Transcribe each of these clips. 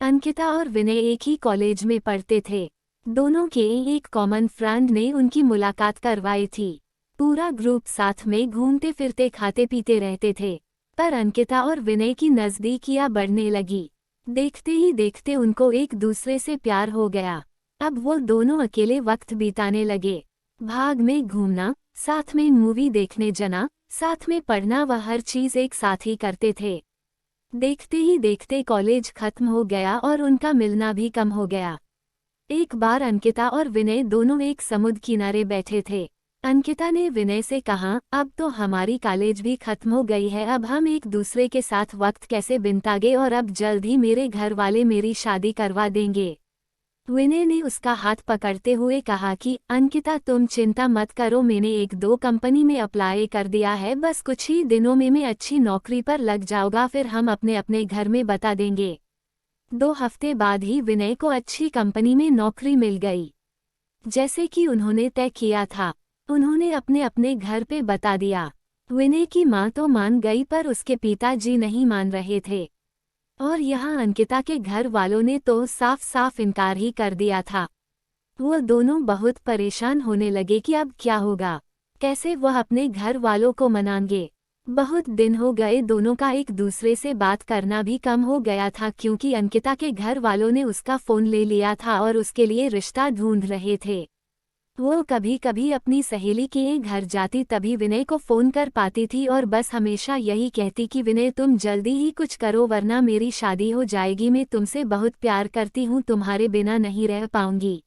अंकिता और विनय एक ही कॉलेज में पढ़ते थे। दोनों के एक कॉमन फ्रेंड ने उनकी मुलाकात करवाई थी। पूरा ग्रुप साथ में घूमते फिरते खाते पीते रहते थे। पर अंकिता और विनय की नज़दीकियां बढ़ने लगी। देखते ही देखते उनको एक दूसरे से प्यार हो गया। अब वो दोनों अकेले वक्त बिताने लगे। भाग में घूमना, साथ में मूवी देखने जाना, साथ में पढ़ना व हर चीज़ एक साथ ही करते थे। देखते ही देखते कॉलेज खत्म हो गया और उनका मिलना भी कम हो गया। एक बार अंकिता और विनय दोनों एक समुद्र किनारे बैठे थे। अंकिता ने विनय से कहा, अब तो हमारी कॉलेज भी खत्म हो गई है, अब हम एक दूसरे के साथ वक्त कैसे बिताएंगे, और अब जल्द ही मेरे घर वाले मेरी शादी करवा देंगे। विनय ने उसका हाथ पकड़ते हुए कहा कि अंकिता तुम चिंता मत करो, मैंने एक दो कंपनी में अप्लाई कर दिया है, बस कुछ ही दिनों में मैं अच्छी नौकरी पर लग जाऊंगा, फिर हम अपने अपने घर में बता देंगे। 2 हफ्ते बाद ही विनय को अच्छी कंपनी में नौकरी मिल गई, जैसे कि उन्होंने तय किया था। उन्होंने अपने अपने घर पे बता दिया। विनय की माँ तो मान गई, पर उसके पिताजी नहीं मान रहे थे। और यहाँ अंकिता के घर वालों ने तो साफ साफ इनकार ही कर दिया था। वो दोनों बहुत परेशान होने लगे कि अब क्या होगा, कैसे वह अपने घर वालों को मनाएंगे। बहुत दिन हो गए, दोनों का एक दूसरे से बात करना भी कम हो गया था, क्योंकि अंकिता के घर वालों ने उसका फ़ोन ले लिया था और उसके लिए रिश्ता ढूंढ रहे थे। वो कभी कभी अपनी सहेली के घर जाती, तभी विनय को फ़ोन कर पाती थी और बस हमेशा यही कहती कि विनय तुम जल्दी ही कुछ करो वरना मेरी शादी हो जाएगी, मैं तुमसे बहुत प्यार करती हूँ, तुम्हारे बिना नहीं रह पाऊंगी।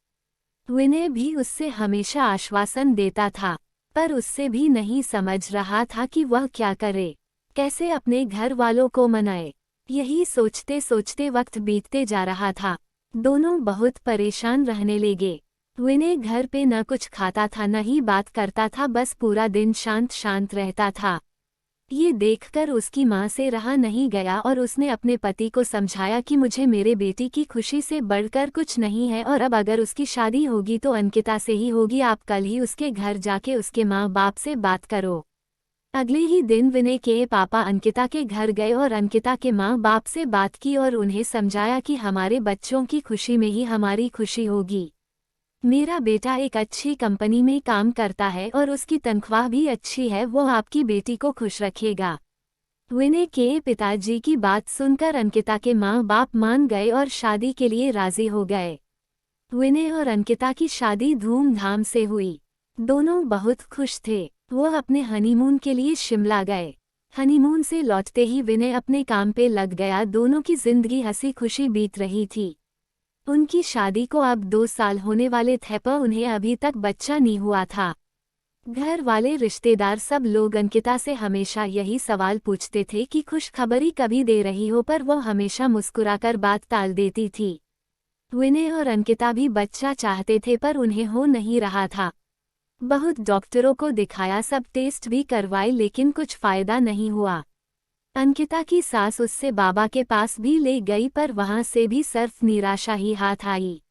विनय भी उससे हमेशा आश्वासन देता था, पर उससे भी नहीं समझ रहा था कि वह क्या करे, कैसे अपने घर वालों को मनाए। यही सोचते सोचते वक्त बीतते जा रहा था। दोनों बहुत परेशान रहने लगे। विनय घर पे न कुछ खाता था न ही बात करता था, बस पूरा दिन शांत शांत रहता था। ये देखकर उसकी माँ से रहा नहीं गया और उसने अपने पति को समझाया कि मुझे मेरे बेटी की खुशी से बढ़कर कुछ नहीं है, और अब अगर उसकी शादी होगी तो अंकिता से ही होगी, आप कल ही उसके घर जाके उसके माँ बाप से बात करो। अगले ही दिन विनय के पापा अंकिता के घर गए और अंकिता के माँ बाप से बात की और उन्हें समझाया कि हमारे बच्चों की खुशी में ही हमारी खुशी होगी। मेरा बेटा एक अच्छी कंपनी में काम करता है और उसकी तनख्वाह भी अच्छी है, वो आपकी बेटी को खुश रखेगा। विनय के पिताजी की बात सुनकर अंकिता के माँ बाप मान गए और शादी के लिए राजी हो गए। विनय और अंकिता की शादी धूमधाम से हुई। दोनों बहुत खुश थे। वो अपने हनीमून के लिए शिमला गए। हनीमून से लौटते ही विनय अपने काम पे लग गया। दोनों की जिंदगी हंसी खुशी बीत रही थी। उनकी शादी को अब 2 साल होने वाले थे, पर उन्हें अभी तक बच्चा नहीं हुआ था। घर वाले रिश्तेदार सब लोग अंकिता से हमेशा यही सवाल पूछते थे कि खुशखबरी कभी दे रही हो, पर वो हमेशा मुस्कुराकर बात टाल देती थी। विनय और अंकिता भी बच्चा चाहते थे, पर उन्हें हो नहीं रहा था। बहुत डॉक्टरों को दिखाया, सब टेस्ट भी करवाए, लेकिन कुछ फायदा नहीं हुआ। अंकिता की सास उससे बाबा के पास भी ले गई, पर वहां से भी सिर्फ निराशा ही हाथ आई।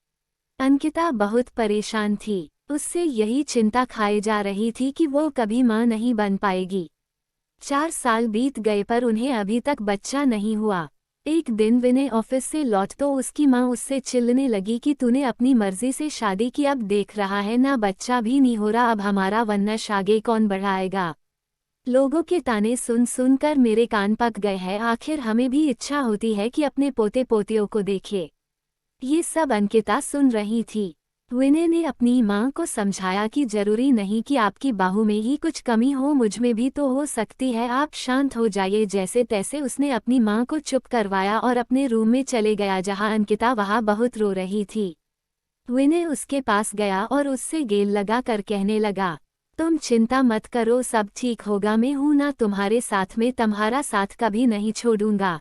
अंकिता बहुत परेशान थी। उससे यही चिंता खाए जा रही थी कि वो कभी मां नहीं बन पाएगी। 4 साल बीत गए, पर उन्हें अभी तक बच्चा नहीं हुआ। एक दिन विनय ऑफिस से लौट तो उसकी मां उससे चिल्लाने लगी कि तूने अपनी मर्जी से शादी की, अब देख रहा है ना बच्चा भी नहीं हो रहा, अब हमारा वंश आगे कौन बढ़ाएगा। लोगों के ताने सुन सुनकर मेरे कान पक गए हैं, आखिर हमें भी इच्छा होती है कि अपने पोते पोतियों को देखे। ये सब अंकिता सुन रही थी। विनय ने अपनी माँ को समझाया कि जरूरी नहीं कि आपकी बाहू में ही कुछ कमी हो, मुझमें भी तो हो सकती है, आप शांत हो जाइए। जैसे तैसे उसने अपनी माँ को चुप करवाया और अपने रूम में चले गया, जहाँ अंकिता वहाँ बहुत रो रही थी। विनय उसके पास गया और उससे गेल लगा कर कहने लगा, तुम चिंता मत करो, सब ठीक होगा, मैं हूं ना तुम्हारे साथ में, तुम्हारा साथ कभी नहीं छोड़ूंगा।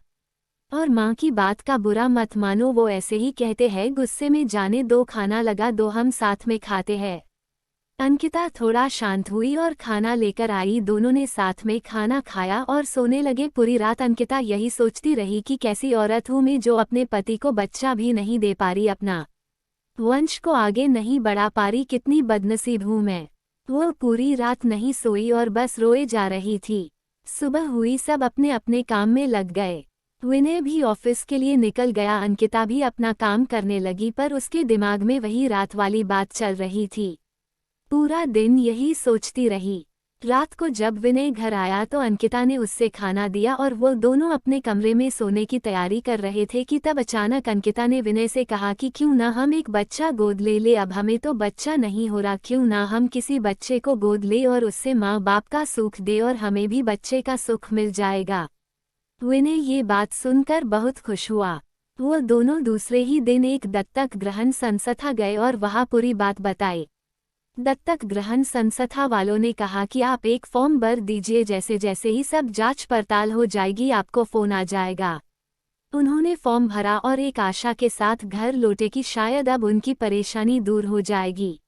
और माँ की बात का बुरा मत मानो, वो ऐसे ही कहते हैं, गुस्से में जाने दो, खाना लगा दो, हम साथ में खाते हैं। अंकिता थोड़ा शांत हुई और खाना लेकर आई। दोनों ने साथ में खाना खाया और सोने लगे। पूरी रात अंकिता यही सोचती रही कि कैसी औरत हूँ मैं जो अपने पति को बच्चा भी नहीं दे पा रही, अपना वंश को आगे नहीं बढ़ा पा रही, कितनी बदनसीब हूँ मैं। वो पूरी रात नहीं सोई और बस रोए जा रही थी। सुबह हुई, सब अपने अपने काम में लग गए। विनय भी ऑफिस के लिए निकल गया। अंकिता भी अपना काम करने लगी, पर उसके दिमाग में वही रात वाली बात चल रही थी। पूरा दिन यही सोचती रही। रात को जब विनय घर आया तो अंकिता ने उससे खाना दिया और वो दोनों अपने कमरे में सोने की तैयारी कर रहे थे कि तब अचानक अंकिता ने विनय से कहा कि क्यों ना हम एक बच्चा गोद ले। अब हमें तो बच्चा नहीं हो रहा, क्यों ना हम किसी बच्चे को गोद ले और उससे माँ बाप का सुख दे और हमें भी बच्चे का सुख मिल जाएगा। विनय ये बात सुनकर बहुत खुश हुआ। वो दोनों दूसरे ही दिन एक दत्तक ग्रहण संस्था गए और वहाँ पूरी बात बताई। दत्तक ग्रहण संस्था वालों ने कहा कि आप एक फॉर्म भर दीजिए, जैसे जैसे ही सब जांच पड़ताल हो जाएगी आपको फोन आ जाएगा। उन्होंने फॉर्म भरा और एक आशा के साथ घर लौटे कि शायद अब उनकी परेशानी दूर हो जाएगी।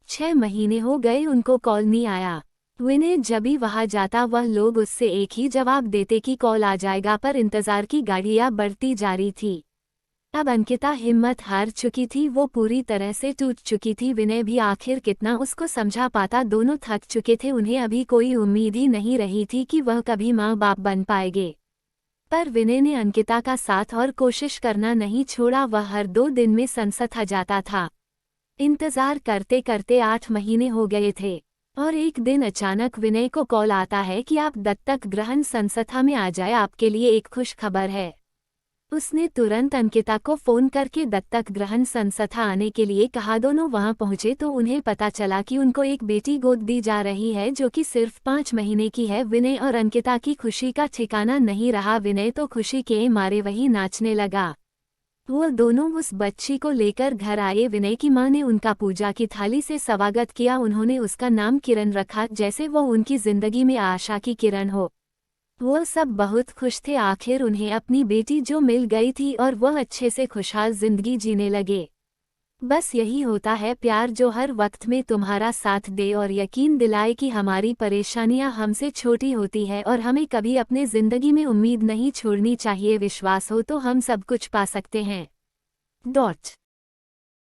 6 महीने हो गए, उनको कॉल नहीं आया। विनय जब भी वहां जाता वह लोग उससे एक ही जवाब देते कि कॉल आ जाएगा, पर इंतजार की गाड़ियां बढ़ती जा रही थी। अब अंकिता हिम्मत हार चुकी थी, वो पूरी तरह से टूट चुकी थी। विनय भी आखिर कितना उसको समझा पाता, दोनों थक चुके थे। उन्हें अभी कोई उम्मीद ही नहीं रही थी कि वह कभी माँ बाप बन पाएंगे। पर विनय ने अंकिता का साथ और कोशिश करना नहीं छोड़ा। वह हर 2 दिन में संस्था जाता था। इंतजार करते करते 8 महीने हो गए थे और एक दिन अचानक विनय को कॉल आता है कि आप दत्तक ग्रहण संस्था में आ जाए, आपके लिए एक खुश खबर है। उसने तुरंत अंकिता को फोन करके दत्तक ग्रहण संस्था आने के लिए कहा। दोनों वहां पहुंचे तो उन्हें पता चला कि उनको एक बेटी गोद दी जा रही है, जो कि सिर्फ 5 महीने की है। विनय और अंकिता की खुशी का ठिकाना नहीं रहा। विनय तो खुशी के मारे वही नाचने लगा। वो दोनों उस बच्ची को लेकर घर आए। विनय की मां ने उनका पूजा की थाली से स्वागत किया। उन्होंने उसका नाम किरण रखा, जैसे वो उनकी जिंदगी में आशा की किरण हो। वो सब बहुत खुश थे, आखिर उन्हें अपनी बेटी जो मिल गई थी और वह अच्छे से खुशहाल जिंदगी जीने लगे। बस यही होता है प्यार, जो हर वक्त में तुम्हारा साथ दे और यकीन दिलाए कि हमारी परेशानियां हमसे छोटी होती है और हमें कभी अपने जिंदगी में उम्मीद नहीं छोड़नी चाहिए। विश्वास हो तो हम सब कुछ पा सकते हैं।